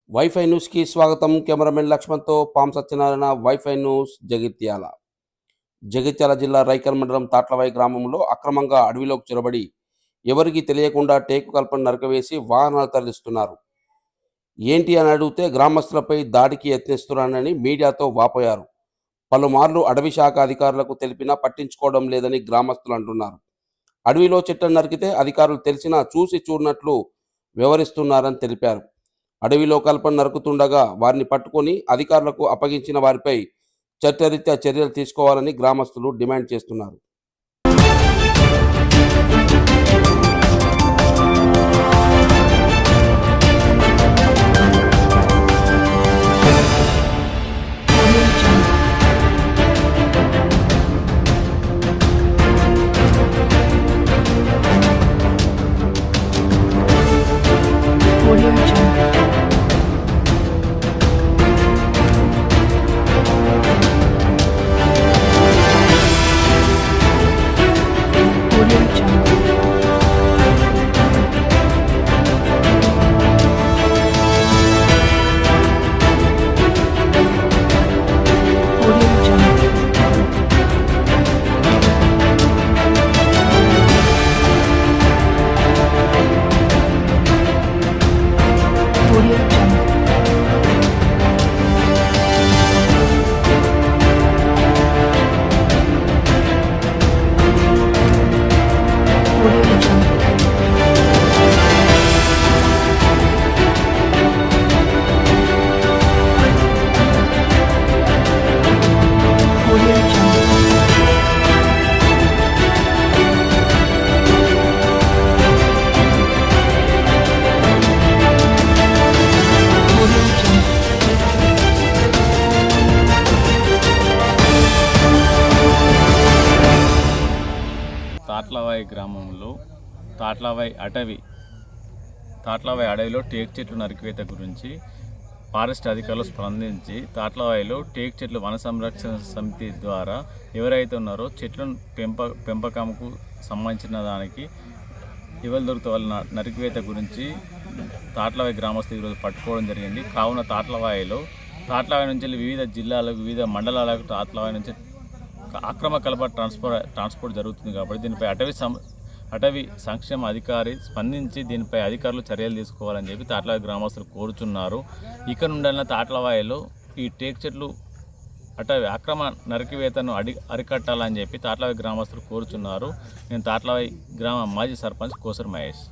Wifi న్యూస్కి స్వాగతం. Cameraman లక్ష్మణ్తో పాం సత్యనారాయణ. Wifi news Jagtial. జగిత్యాల జిల్లా రైకల్ మండలం తాట్లవాయి గ్రామంలో అక్రమంగా అడవిలోకి చొరబడి ఎవరికీ తెలియకుండా టేకు కల్పన నరకవేసి వాహనాలు తరలిస్తున్నారు. ఏంటి అని అడిగితే గ్రామస్తులపై దాడికి యత్నిస్తున్నారని మీడియాతో వాపోయారు. పలుమార్లు అటవీ శాఖ అధికారులకు తెలిపినా పట్టించుకోవడం లేదని గ్రామస్తులు అంటున్నారు. అడవిలో చెట్లను నరికితే అధికారులు తెలిసినా చూసి చూడనట్లు వ్యవహరిస్తున్నారని తెలిపారు. అడవిలో కల్పన నరుకుతుండగా వారిని పట్టుకొని అధికారులకు అప్పగించిన వారిపై చట్టరీత్యా చర్యలు తీసుకోవాలని గ్రామస్తులు డిమాండ్ చేస్తున్నారు. తాట్లవాయి గ్రామంలో తాట్లవాయి అడవిలో టేక్ చెట్లు నరికివేత గురించి ఫారెస్ట్ అధికారులు స్పందించి తాట్లవాయిలో టేక్ చెట్లు వన సంరక్షణ సమితి ద్వారా ఎవరైతే ఉన్నారో చెట్లను పెంపకంకు సంబంధించిన దానికి ఎవరు దొరికితే వాళ్ళ నరికివేత గురించి తాట్లవాయి గ్రామస్తులు ఈరోజు పట్టుకోవడం జరిగింది. కావున తాట్లవాయి నుంచి వివిధ జిల్లాలకు వివిధ మండలాలకు తాట్లవాయి నుంచి అక్రమ కలప ట్రాన్స్పోర్ట్ జరుగుతుంది. కాబట్టి దీనిపై అటవీ సంక్షేమ అధికారి స్పందించి దీనిపై అధికారులు చర్యలు తీసుకోవాలని చెప్పి తాట్లవాయి గ్రామస్తులు కోరుచున్నారు. ఇక నుండి తాట్లవాయిలో ఈ టేక్ చెట్లు అక్రమ నరికివేతను అరికట్టాలని చెప్పి తాట్లవాయి గ్రామస్తులు కోరుచున్నారు. నేను తాట్లవాయి గ్రామ మాజీ సర్పంచ్ కోసర్ మహేష్.